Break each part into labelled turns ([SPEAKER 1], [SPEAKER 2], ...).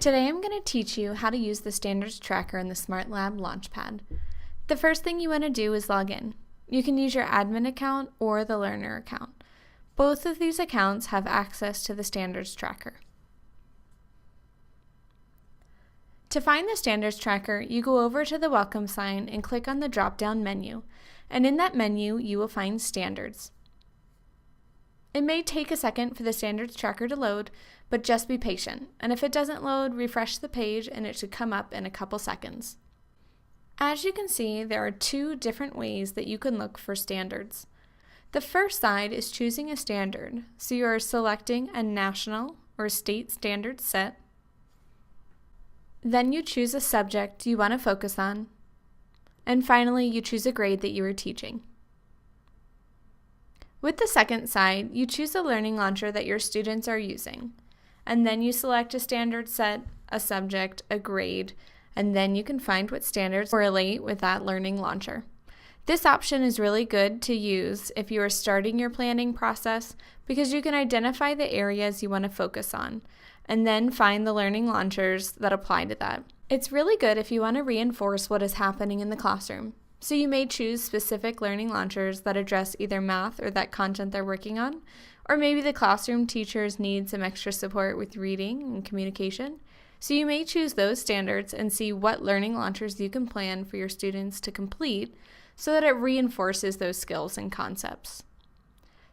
[SPEAKER 1] Today I'm going to teach you how to use the standards tracker in the SmartLab Launchpad. The first thing you want to do is log in. You can use your admin account or the learner account. Both of these accounts have access to the standards tracker. To find the standards tracker, you go over to the welcome sign and click on the drop-down menu, and in that menu you will find standards. It may take a second for the standards tracker to load, but just be patient, and if it doesn't load, refresh the page and it should come up in a couple seconds. As you can see, there are two different ways that you can look for standards. The first side is choosing a standard, so you are selecting a national or state standard set. Then you choose a subject you want to focus on, and finally you choose a grade that you are teaching. With the second side, you choose the learning launcher that your students are using, and then you select a standard set, a subject, a grade, and then you can find what standards correlate with that learning launcher. This option is really good to use if you are starting your planning process because you can identify the areas you want to focus on and then find the learning launchers that apply to that. It's really good if you want to reinforce what is happening in the classroom. So you may choose specific learning launchers that address either math or that content they're working on, or maybe the classroom teachers need some extra support with reading and communication. So you may choose those standards and see what learning launchers you can plan for your students to complete so that it reinforces those skills and concepts.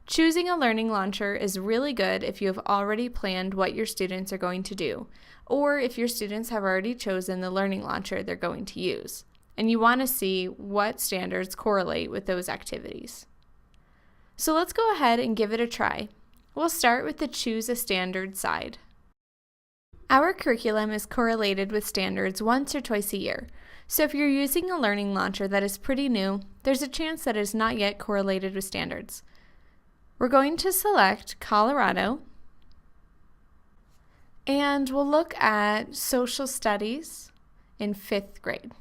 [SPEAKER 1] Choosing a learning launcher is really good if you have already planned what your students are going to do, or if your students have already chosen the learning launcher they're going to use, and you want to see what standards correlate with those activities. So let's go ahead and give it a try. We'll start with the Choose a Standard side. Our curriculum is correlated with standards once or twice a year, so if you're using a learning launcher that is pretty new, there's a chance that it is not yet correlated with standards. We're going to select Colorado, and we'll look at social studies in 5th grade.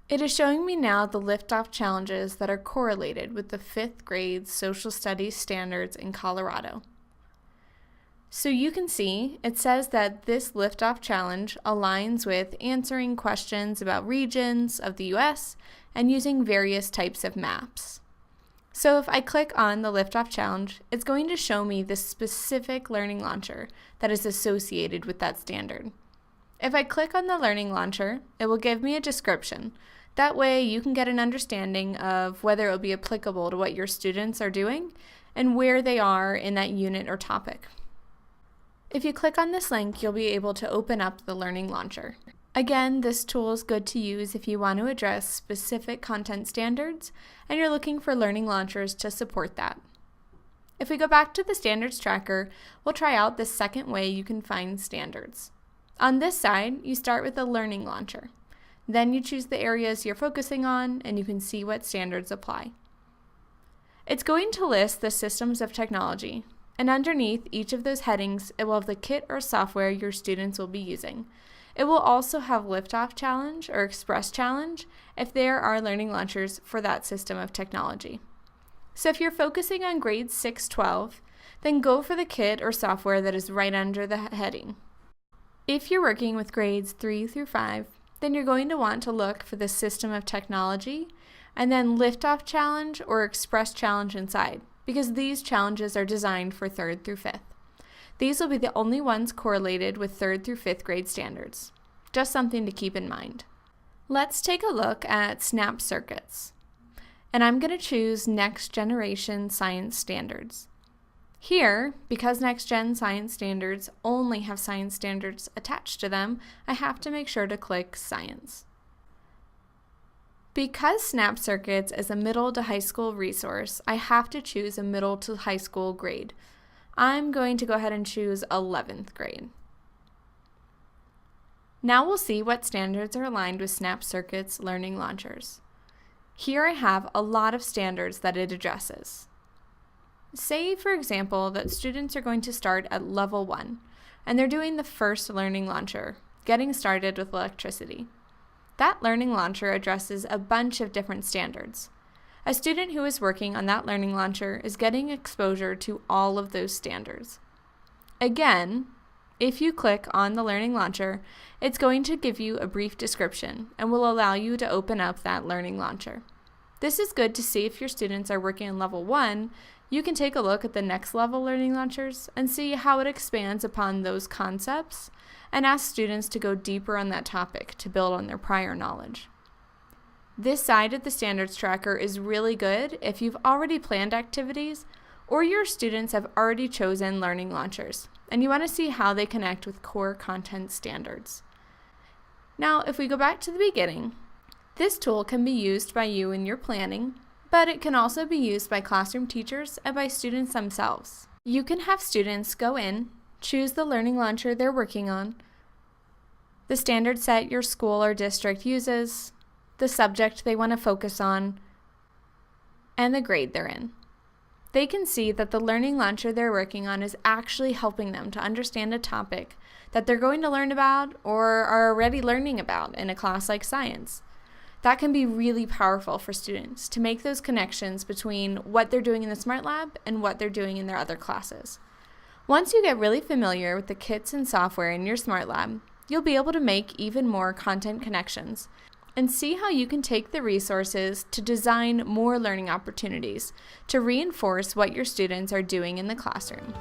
[SPEAKER 1] It is showing me now the liftoff challenges that are correlated with the 5th grade social studies standards in Colorado. So you can see it says that this liftoff challenge aligns with answering questions about regions of the US and using various types of maps. So if I click on the liftoff challenge, it's going to show me the specific learning launcher that is associated with that standard. If I click on the learning launcher, it will give me a description. That way you can get an understanding of whether it will be applicable to what your students are doing and where they are in that unit or topic. If you click on this link, you'll be able to open up the learning launcher. Again, this tool is good to use if you want to address specific content standards and you're looking for learning launchers to support that. If we go back to the standards tracker, we'll try out the second way you can find standards. On this side, you start with the learning launcher. Then you choose the areas you're focusing on and you can see what standards apply. It's going to list the systems of technology, and underneath each of those headings, it will have the kit or software your students will be using. It will also have Liftoff Challenge or Express Challenge if there are learning launchers for that system of technology. So if you're focusing on grades 6-12, then go for the kit or software that is right under the heading. If you're working with grades 3-5, then you're going to want to look for the system of technology and then Liftoff Challenge or Express Challenge inside, because these challenges are designed for 3rd through 5th. These will be the only ones correlated with 3rd through 5th grade standards. Just something to keep in mind. Let's take a look at SNAP circuits. And I'm going to choose Next Generation Science Standards. Here, because Next Gen Science Standards only have science standards attached to them, I have to make sure to click Science. Because SNAP Circuits is a middle to high school resource, I have to choose a middle to high school grade. I'm going to go ahead and choose 11th grade. Now we'll see what standards are aligned with SNAP Circuits learning launchers. Here I have a lot of standards that it addresses. Say, for example, that students are going to start at level 1, and they're doing the first learning launcher, getting started with electricity. That learning launcher addresses a bunch of different standards. A student who is working on that learning launcher is getting exposure to all of those standards. Again, if you click on the learning launcher, it's going to give you a brief description and will allow you to open up that learning launcher. This is good to see if your students are working on level 1. You can take a look at the next level learning launchers and see how it expands upon those concepts and ask students to go deeper on that topic to build on their prior knowledge. This side of the standards tracker is really good if you've already planned activities or your students have already chosen learning launchers and you want to see how they connect with core content standards. Now, if we go back to the beginning, this tool can be used by you in your planning, but it can also be used by classroom teachers and by students themselves. You can have students go in, choose the learning launcher they're working on, the standard set your school or district uses, the subject they want to focus on, and the grade they're in. They can see that the learning launcher they're working on is actually helping them to understand a topic that they're going to learn about or are already learning about in a class like science. That can be really powerful for students to make those connections between what they're doing in the Smart Lab and what they're doing in their other classes. Once you get really familiar with the kits and software in your Smart Lab, you'll be able to make even more content connections and see how you can take the resources to design more learning opportunities to reinforce what your students are doing in the classroom.